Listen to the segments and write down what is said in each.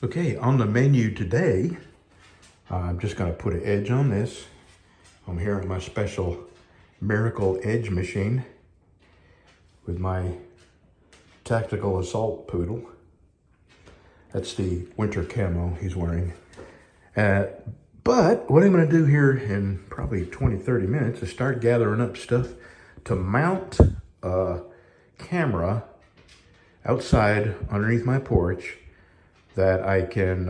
Okay, on the menu today, I'm just going to put an edge on this. I'm here on my special Miracle Edge machine with my tactical assault poodle. That's the winter camo he's wearing. But what I'm going to do here in probably 20-30 minutes is start gathering up stuff to mount a camera outside underneath my porch that I can,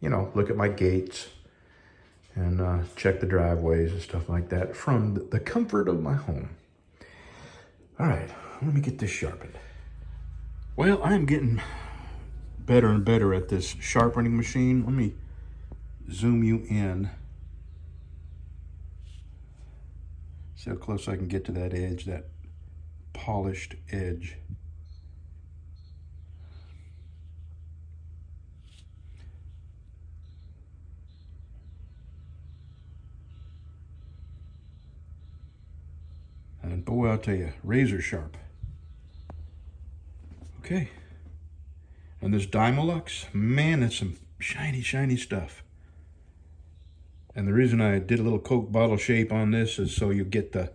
look at my gates and check the driveways and stuff like that from the comfort of my home. All right, let me get this sharpened. Well, I'm getting better and better at this sharpening machine. Let me zoom you in. See how close I can get to that edge, that polished edge. And boy, I'll tell you, razor sharp. Okay. And this Dymolux, man, it's some shiny, shiny stuff. And the reason I did a little Coke bottle shape on this is so you get the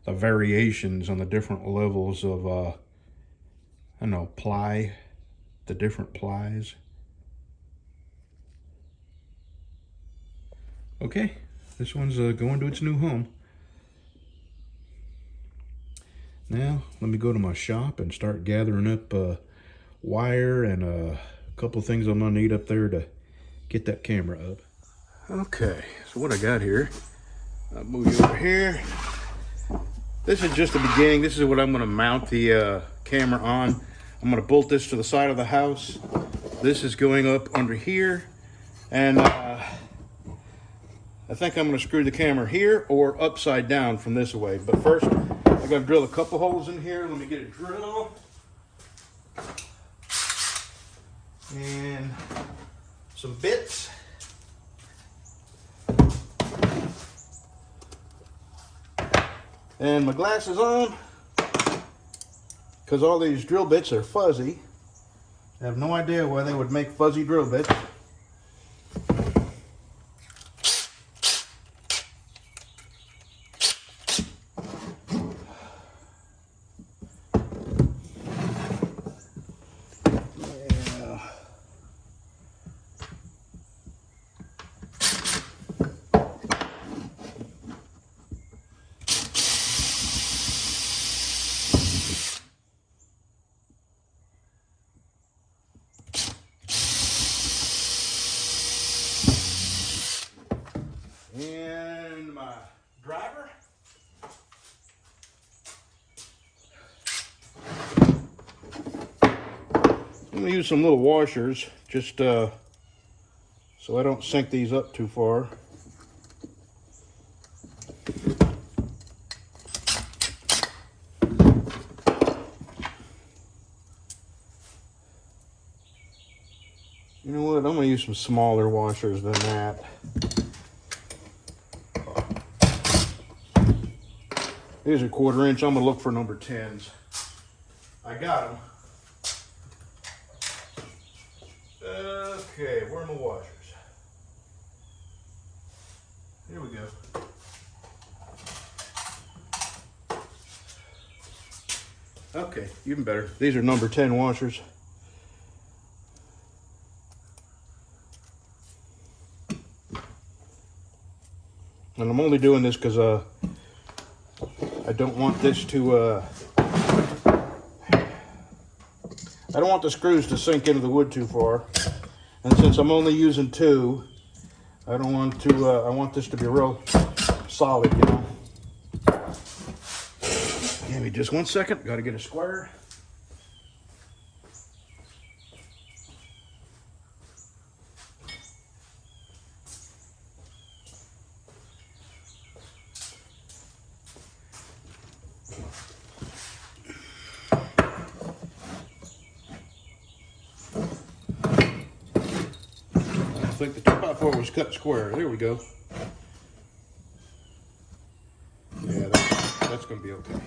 variations on the different levels of, ply, the different plies. Okay, this one's going to its new home. Now, let me go to my shop and start gathering up wire and a couple of things I'm gonna need up there to get that camera up. Okay, so what I got here, I'll move you over here. This is just the beginning. This is what I'm gonna mount the camera on. I'm gonna bolt this to the side of the house. This is going up under here. And I think I'm gonna screw the camera here or upside down from this way. But first, I'm gonna drill a couple holes in here. Let me get a drill. And some bits. And my glasses on, because all these drill bits are fuzzy. I have no idea why they would make fuzzy drill bits. And my driver. I'm going to use some little washers just so I don't sink these up too far. You know what? I'm going to use some smaller washers than that. These are 1/4 inch. I'm going to look for number 10s. I got them. Okay, where are my washers? Here we go. Okay, even better. These are number 10 washers. And I'm only doing this because I don't want this to, I don't want the screws to sink into the wood too far. And since I'm only using 2, I don't want to, I want this to be real solid, you know. Give me just 1 second, gotta get a square. I think the 2x4 was cut square. There we go. Yeah, that's going to be okay.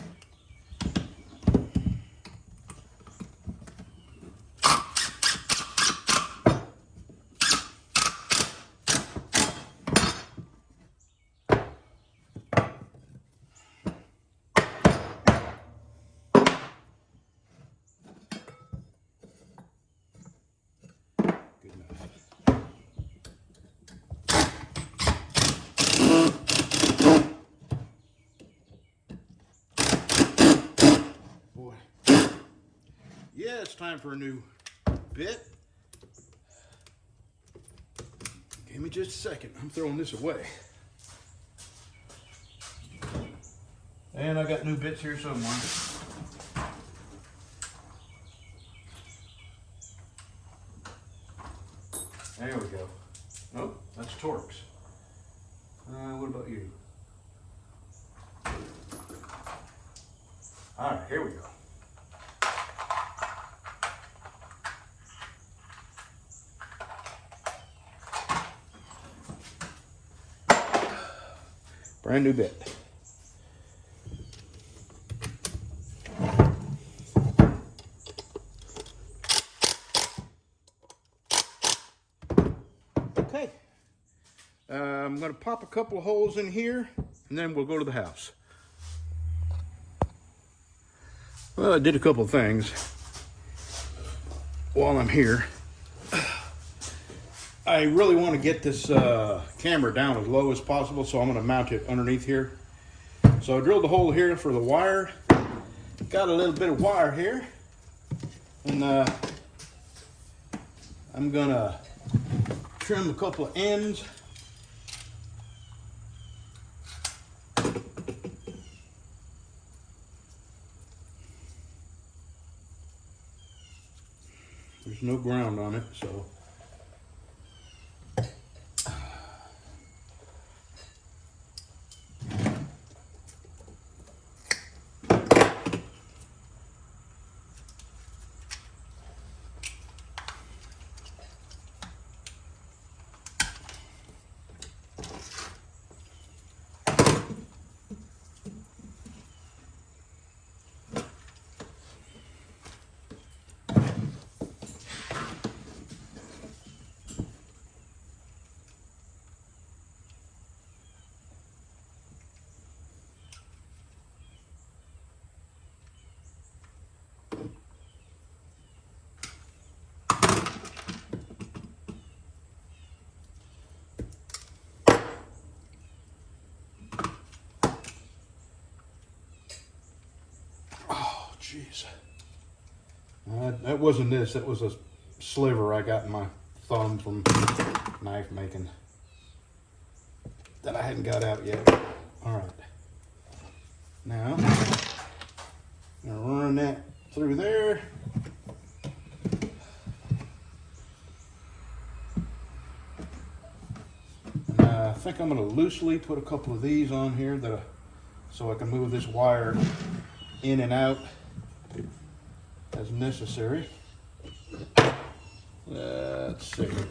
time for a new bit. Give me just a second. I'm throwing this away. And I got new bits here somewhere. There we go. Nope, that's Torx. What about you? All right, here we go. Brand new bit. Okay. I'm going to pop a couple of holes in here and then we'll go to the house. Well, I did a couple of things while I'm here. I really want to get this camera down as low as possible, so I'm going to mount it underneath here. So I drilled a hole here for the wire. Got a little bit of wire here. And I'm going to trim a couple of ends. There's no ground on it, so. Jeez. That wasn't this. That was a sliver I got in my thumb from knife making that I hadn't got out yet. All right. Now, I'm going to run that through there. And I think I'm going to loosely put a couple of these on here so I can move this wire in and out as necessary. Let's see here.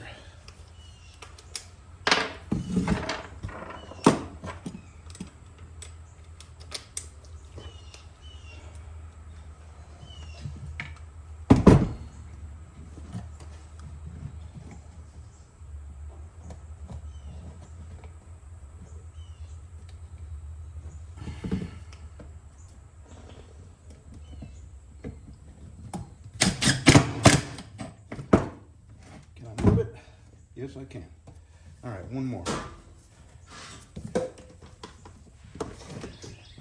Yes, I can. All right, one more. I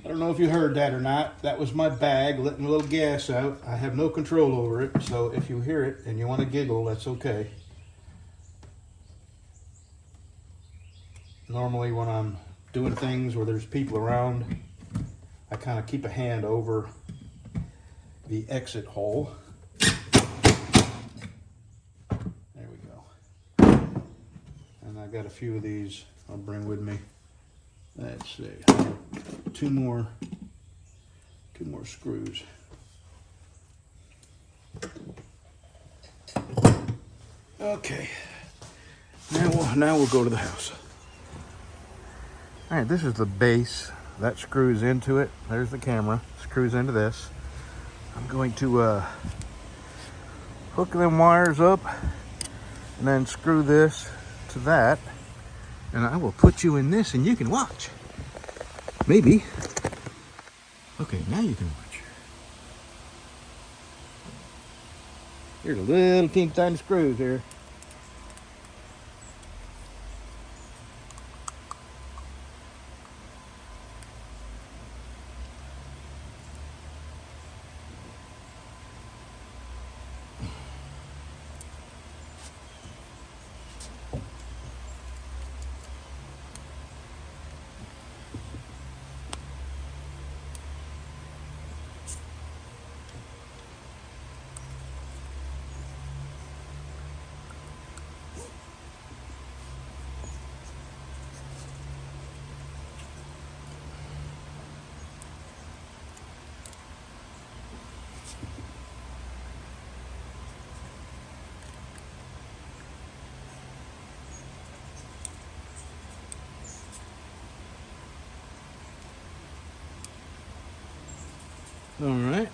don't know if you heard that or not. That was my bag letting a little gas out. I have no control over it, so if you hear it and you want to giggle, that's okay. Normally when I'm doing things where there's people around, I kind of keep a hand over the exit hole. I got a few of these I'll bring with me. Let's see, two more screws. Okay, now we'll go to the house. All right, this is the base that screws into it. There's the camera, screws into this. I'm going to hook them wires up and then screw this to that, and I will put you in this and you can watch. Maybe. Okay, now you can watch. Here's a little teeny tiny screws here. All right.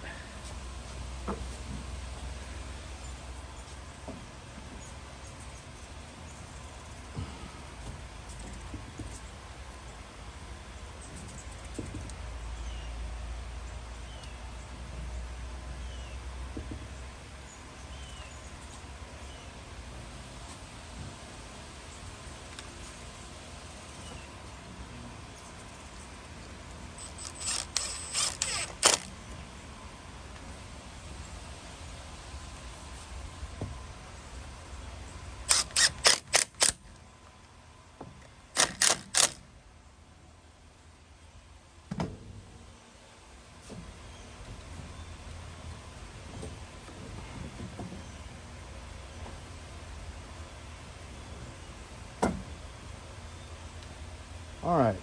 All right,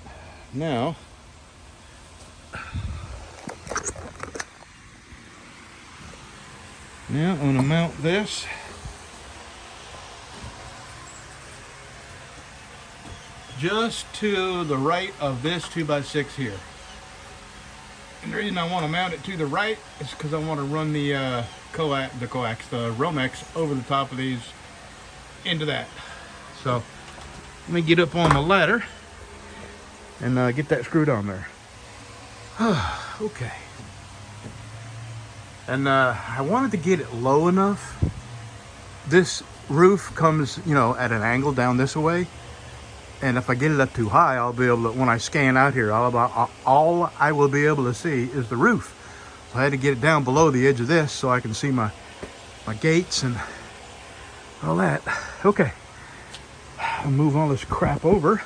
now I'm gonna mount this just to the right of this 2x6 here. And the reason I want to mount it to the right is because I want to run the Romex over the top of these into that. So let me get up on the ladder and get that screwed on there. Okay. And I wanted to get it low enough. This roof comes, you know, at an angle down this way. And if I get it up too high, I'll be able to, when I scan out here, all I will be able to see is the roof. So I had to get it down below the edge of this so I can see my gates and all that. Okay. I'll move all this crap over.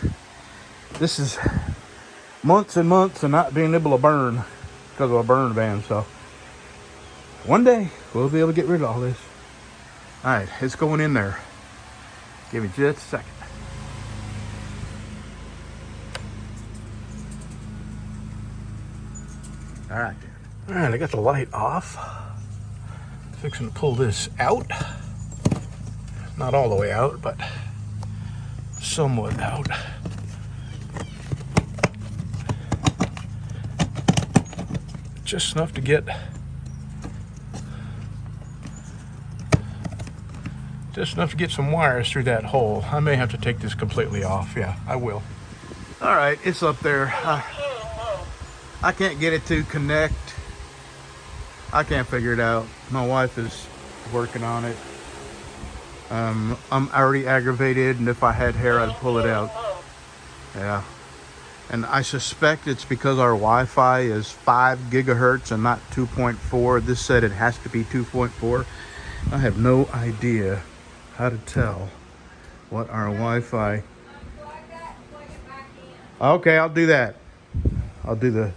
This is months and months of not being able to burn because of a burn ban. So one day we'll be able to get rid of all this. All right, it's going in there. Give me just a second. All right, I got the light off. Fixing to pull this out. Not all the way out, but somewhat out. Just enough to get some wires through that hole. I may have to take this completely off. Yeah, I will. All right, it's up there. I can't get it to connect. I can't figure it out. My wife is working on it. I'm already aggravated, and if I had hair, I'd pull it out. Yeah. And I suspect it's because our Wi-Fi is 5 gigahertz and not 2.4. This said it has to be 2.4. I have no idea how to tell what our Wi-Fi. Okay, I'll do that. I'll do the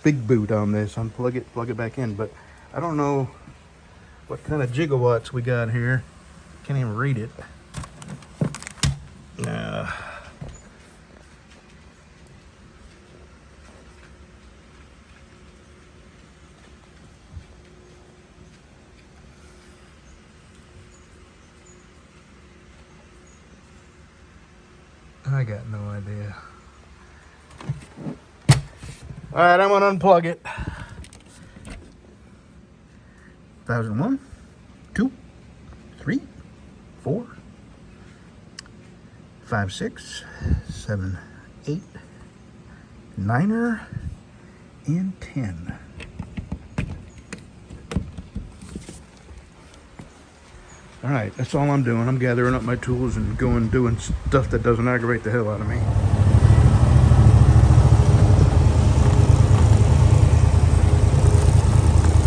big boot on this. Unplug it, plug it back in. But I don't know what kind of gigawatts we got here. Can't even read it. I got no idea. All right, I'm gonna unplug it. 1001, 2, 3, 4, 5, 6, 7, 8, 9, and 10. All right, that's all I'm doing. I'm gathering up my tools and doing stuff that doesn't aggravate the hell out of me.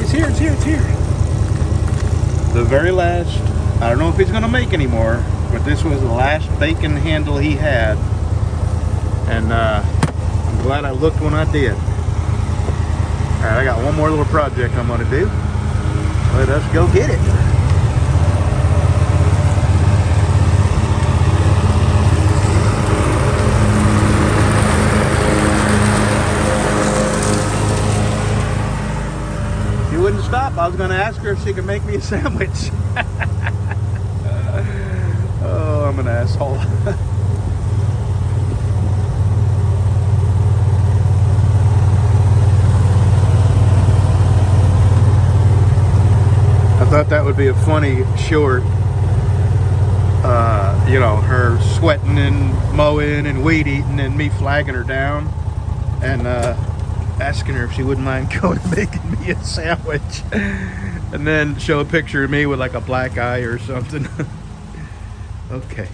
It's here. The very last, I don't know if he's gonna make any more, but this was the last bacon handle he had. And I'm glad I looked when I did. All right, I got one more little project I'm gonna do. Let us go get it. Wouldn't stop. I was going to ask her if she could make me a sandwich. Oh, I'm an asshole. thought that would be a funny short. You know, her sweating and mowing and weed eating and me flagging her down and asking her if she wouldn't mind going and making me a sandwich. And then show a picture of me with like a black eye or something. Okay.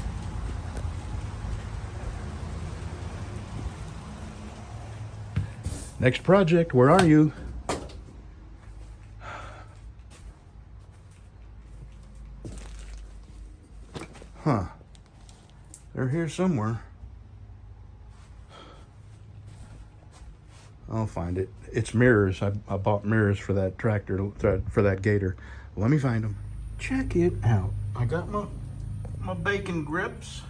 Next project, where are you? Huh. They're here somewhere. I'll find it. It's mirrors. I bought mirrors for that tractor, for that Gator. Let me find them. Check it out. I got my bacon grips.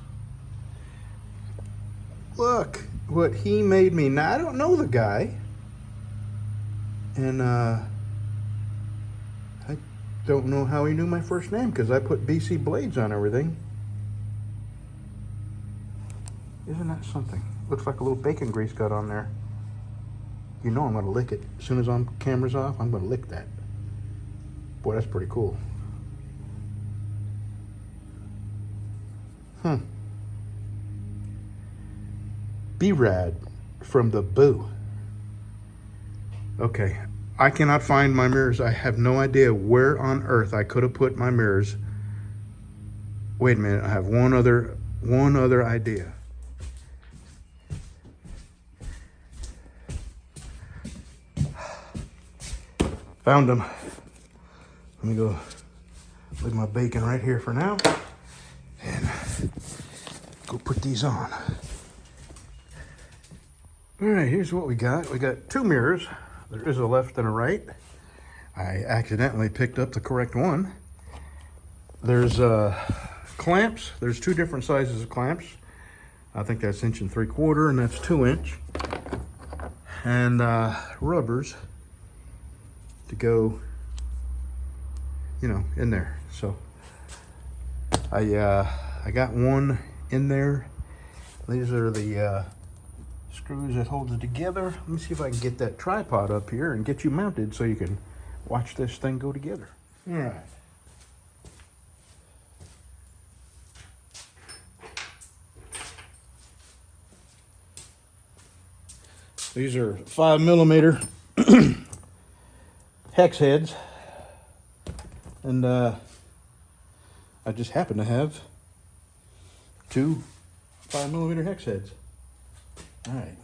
Look what he made me. Now, I don't know the guy. And I don't know how he knew my first name because I put BC Blades on everything. Isn't that something? Looks like a little bacon grease got on there. You know I'm gonna lick it. As soon as camera's off, I'm gonna lick that. Boy, that's pretty cool. B-Rad from the Boo. Okay, I cannot find my mirrors. I have no idea where on earth I could have put my mirrors. Wait a minute, I have one other idea. Found them. Let me go leave my bacon right here for now and go put these on. All right, here's what we got. We got two mirrors. There is a left and a right. I accidentally picked up the correct one. There's clamps. There's two different sizes of clamps. I think that's 1 3/4 and that's 2 inch. And rubbers to go, you know, in there. So I got one in there. These are the screws that hold it together. Let me see if I can get that tripod up here and get you mounted so you can watch this thing go together. All right. These are 5mm hex heads, and I just happen to have two 5mm hex heads. All right.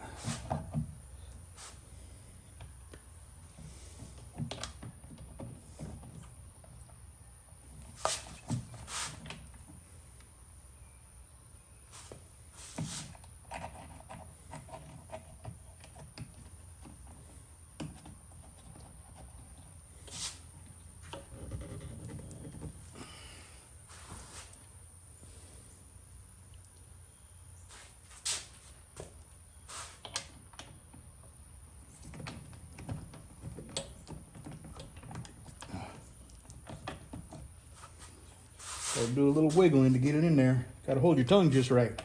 Gotta do a little wiggling to get it in there. Gotta hold your tongue just right.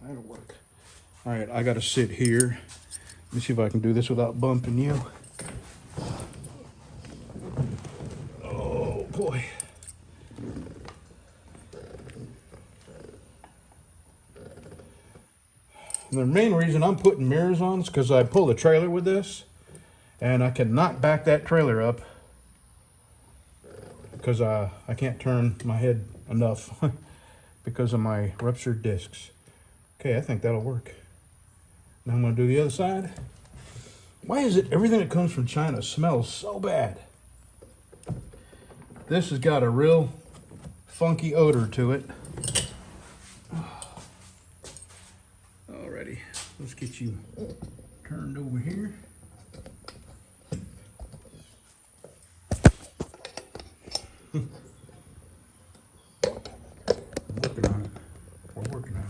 That'll work. All right, I gotta sit here. Let me see if I can do this without bumping you. Oh boy. And the main reason I'm putting mirrors on is because I pull the trailer with this and I cannot back that trailer up because I can't turn my head enough because of my ruptured discs. Okay, I think that'll work. Now I'm going to do the other side. Why is it everything that comes from China smells so bad? This has got a real funky odor to it. Alrighty, let's get you turned over here. Working on it. We're working on it.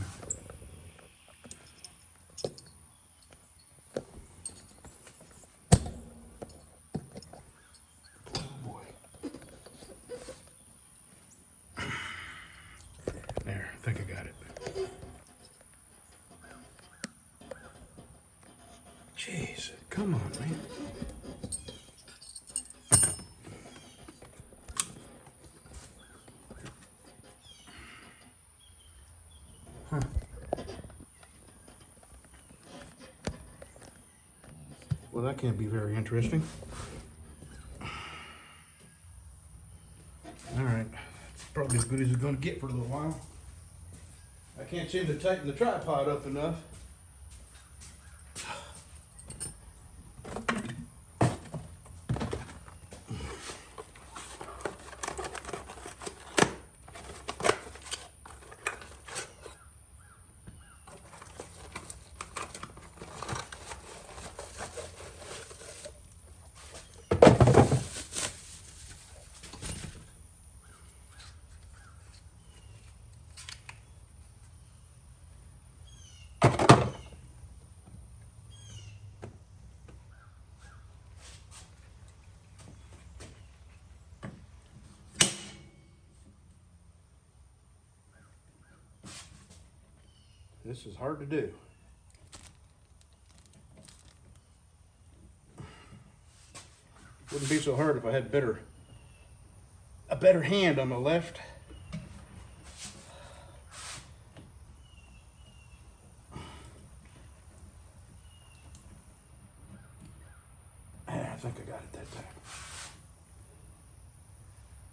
Oh boy. There, I think I got it. Jeez, come on, man. Huh. Well, that can't be very interesting. All right, it's probably as good as it's going to get for a little while. I can't seem to tighten the tripod up enough. This is hard to do. Wouldn't be so hard if I had a better hand on my left. I think I got it that time.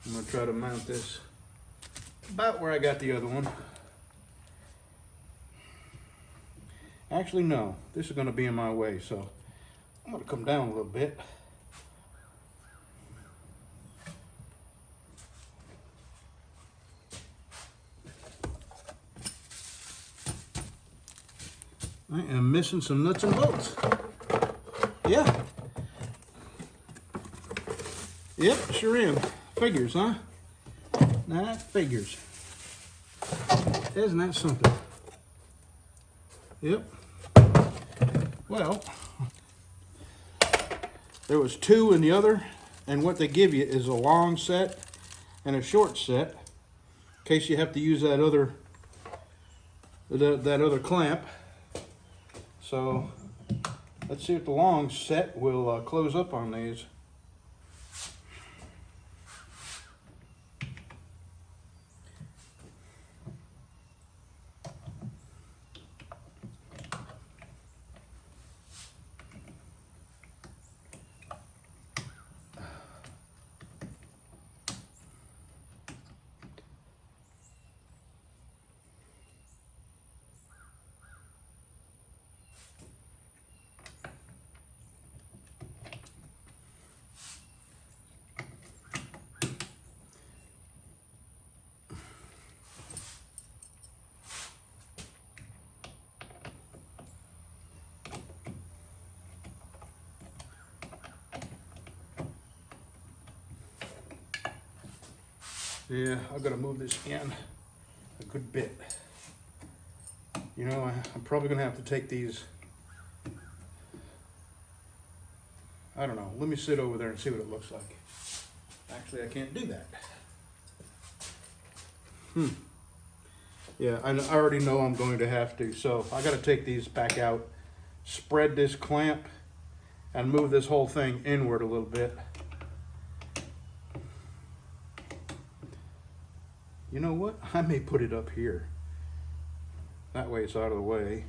I'm gonna try to mount this about where I got the other one. Actually, no, this is gonna be in my way, so I'm gonna come down a little bit. I am missing some nuts and bolts. Yeah. Yep, sure am. Figures, huh? That figures. Isn't that something? Yep. Well, there was two in the other, and what they give you is a long set and a short set, in case you have to use that other clamp. So let's see if the long set will close up on these. Yeah, I've got to move this in a good bit. You know, I'm probably going to have to take these, I don't know, let me sit over there and see what it looks like. Actually, I can't do that. Yeah, I already know I'm going to have to, so I got to take these back out, spread this clamp, and move this whole thing inward a little bit. You know what? I may put it up here. That way it's out of the way.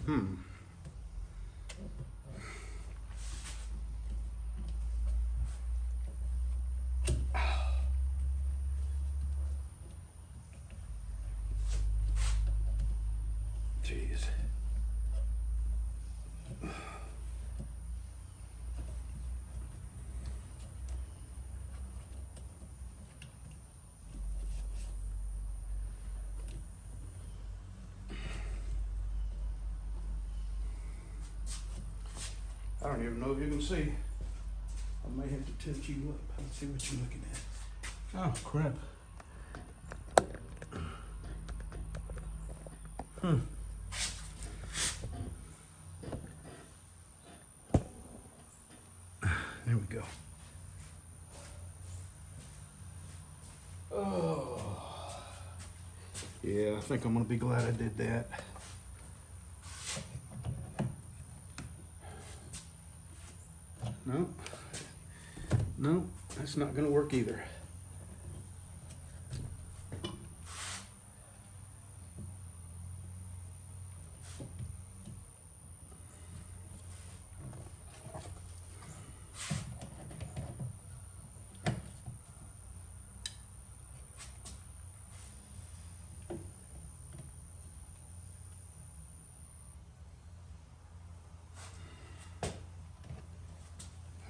Jeez. I don't even know if you can see. I may have to tilt you up and see what you're looking at. Oh, crap. There we go. Oh. Yeah, I think I'm gonna be glad I did that. No. No, that's not gonna work either.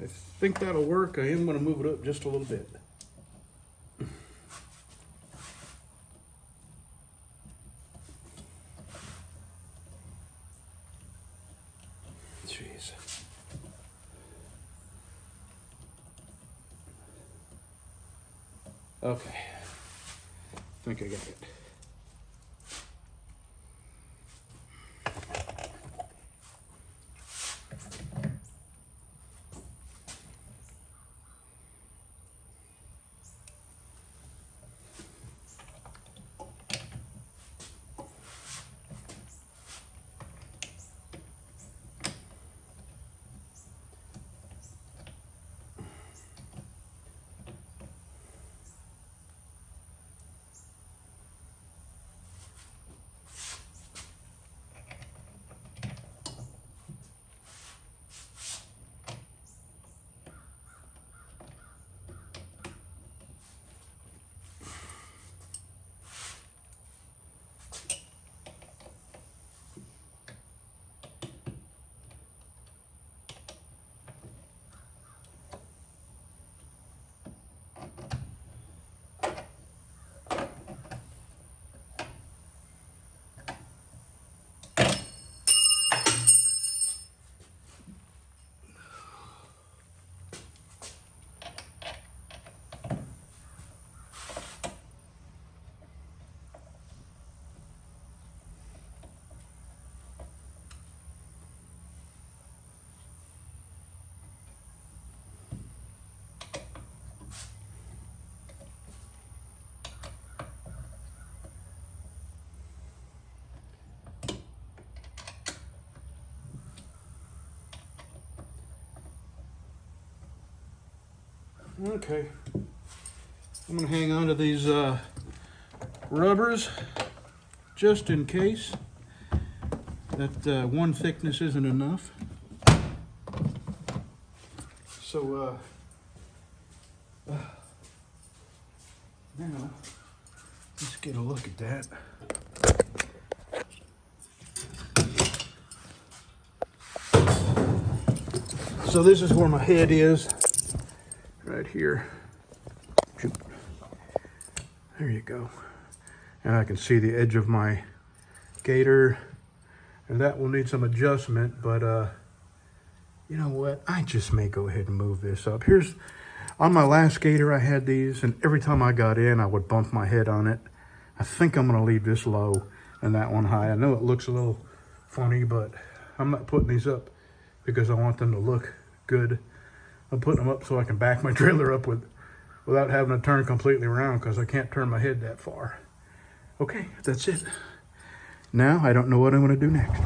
I think that'll work. I am going to move it up just a little bit. Jeez. Okay. I think I got it. Okay, I'm going to hang on to these rubbers just in case that one thickness isn't enough. So now let's get a look at that. So this is where my head is. Right here. There you go. And I can see the edge of my Gator, and that will need some adjustment, but you know what? I just may go ahead and move this up. Here's, on my last Gator I had these, and every time I got in I would bump my head on it. I think I'm gonna leave this low and that one high. I know it looks a little funny, but I'm not putting these up because I want them to look good. I'm putting them up so I can back my trailer up without having to turn completely around, because I can't turn my head that far. Okay, that's it. Now I don't know what I'm going to do next.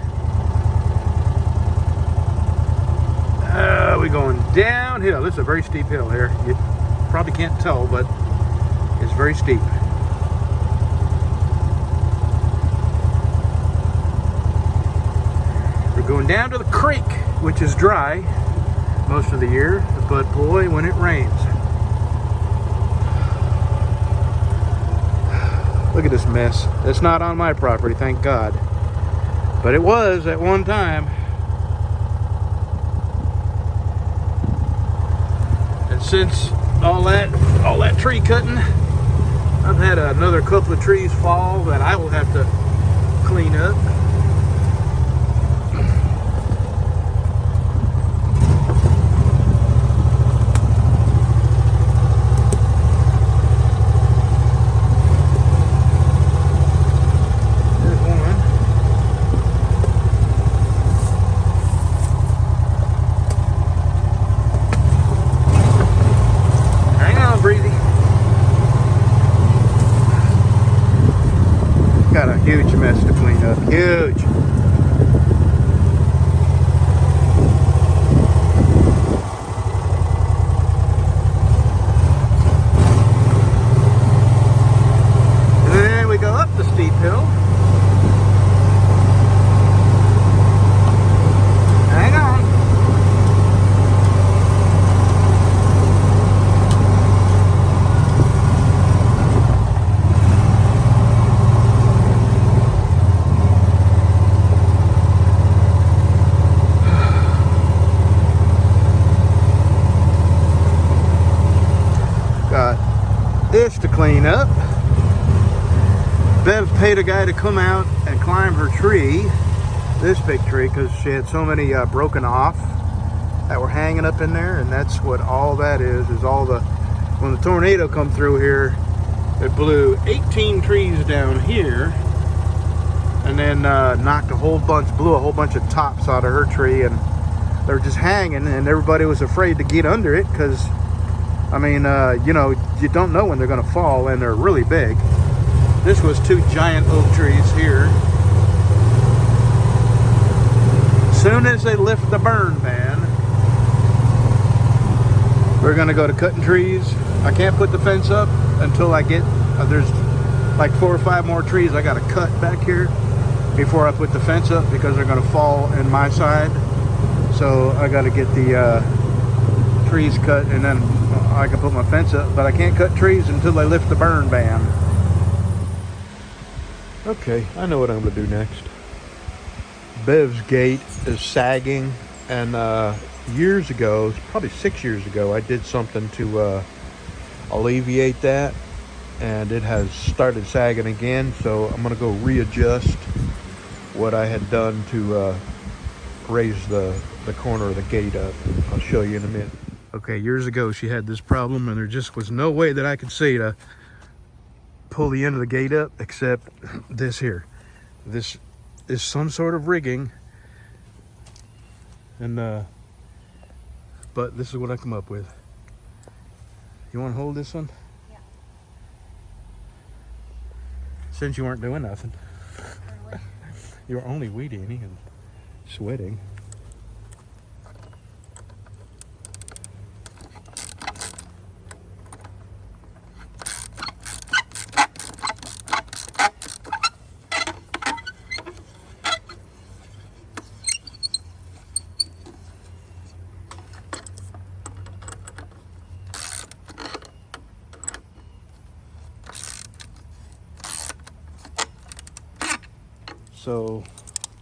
We're going downhill. This is a very steep hill here. You probably can't tell, but it's very steep. We're going down to the creek, which is dry most of the year, but boy, when it rains. Look at this mess. It's not on my property, thank God. But it was at one time. And since all that tree cutting, I've had another couple of trees fall that I will have to clean up. Got a huge mess to clean up. Huge. And then we go up the steep hill. Hang on. This to clean up. Bev paid a guy to come out and climb her tree, this big tree, because she had so many broken off that were hanging up in there, and that's what all that is all the, when the tornado come through here, it blew 18 trees down here, and then knocked a whole bunch, blew a whole bunch of tops out of her tree, and they were just hanging, and everybody was afraid to get under it, because I mean, you know, you don't know when they're going to fall, and they're really big. This was 2 giant oak trees here. As soon as they lift the burn ban, we're going to go to cutting trees. I can't put the fence up until I get, there's like 4 or 5 more trees I got to cut back here before I put the fence up, because they're going to fall in my side. So I got to get the trees cut, and then I can put my fence up, but I can't cut trees until they lift the burn ban. Okay, I know what I'm going to do next. Bev's gate is sagging, and years ago, probably 6 years ago, I did something to alleviate that, and it has started sagging again, so I'm going to go readjust what I had done to raise the corner of the gate up. I'll show you in a minute. Okay, years ago she had this problem, and there just was no way that I could see to pull the end of the gate up except this here. This is some sort of rigging, and but this is what I come up with. You want to hold this one? Yeah. Since you weren't doing nothing. You were only weeding and sweating. So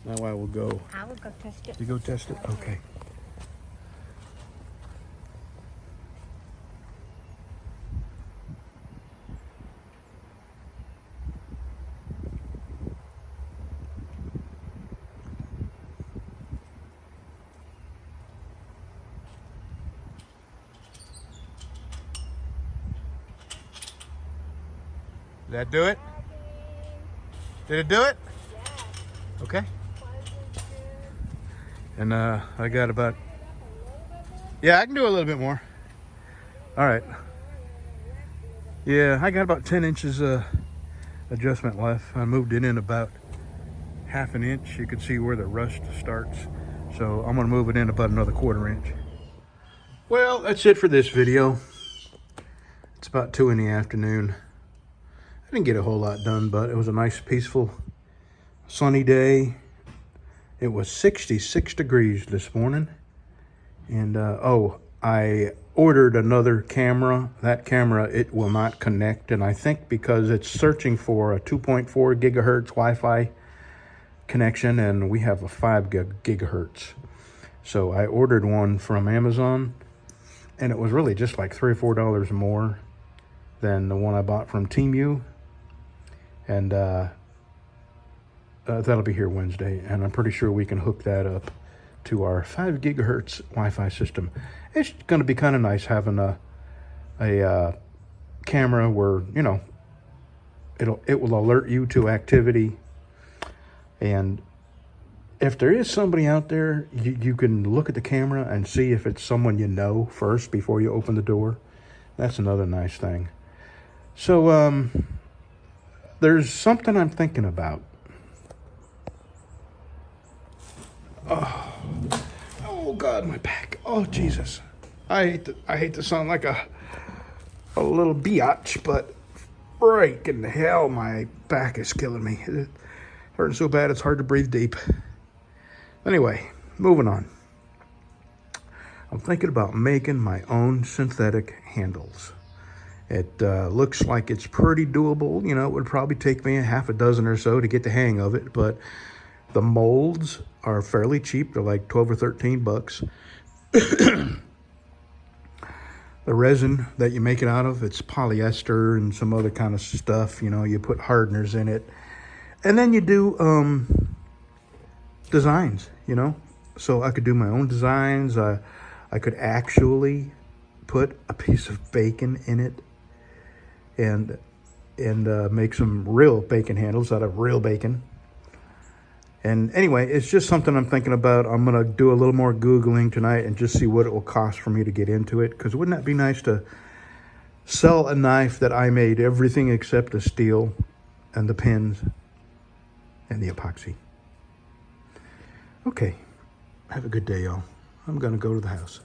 now I will go. I will go test it. You go test it? Okay. Did that do it? Did it do it? Okay. And I got about, yeah, I can do a little bit more. All right. Yeah, I got about 10 inches adjustment left. I moved it in about ½ an inch. You can see where the rust starts. So I'm gonna move it in about another ¼ inch. Well, that's it for this video. It's about 2 in the afternoon. I didn't get a whole lot done, but it was a nice, peaceful, sunny day. It was 66 degrees this morning. And oh, I ordered another camera. That camera, it will not connect. And I think because it's searching for a 2.4 gigahertz Wi-Fi connection, and we have a 5 gigahertz. So I ordered one from Amazon, and it was really just like $3 or $4 more than the one I bought from Temu. And that'll be here Wednesday, and I'm pretty sure we can hook that up to our 5 gigahertz Wi-Fi system. It's going to be kind of nice having a camera where, you know, it will alert you to activity, and if there is somebody out there, you can look at the camera and see if it's someone you know first before you open the door. That's another nice thing. So there's something I'm thinking about. Oh God, my back. Oh Jesus. I hate to sound like a little biatch, but freaking hell, my back is killing me. It's hurting so bad it's hard to breathe deep. Anyway, moving on. I'm thinking about making my own synthetic handles. It looks like it's pretty doable. You know, it would probably take me a half a dozen or so to get the hang of it, but the molds are fairly cheap. They're like 12 or 13 bucks. The resin that you make it out of, it's polyester and some other kind of stuff. You know, you put hardeners in it. And then you do designs, you know. So I could do my own designs. I could actually put a piece of bacon in it and make some real bacon handles out of real bacon. And anyway, it's just something I'm thinking about. I'm going to do a little more Googling tonight and just see what it will cost for me to get into it. Because wouldn't that be nice to sell a knife that I made everything except the steel and the pins and the epoxy? Okay. Have a good day, y'all. I'm going to go to the house.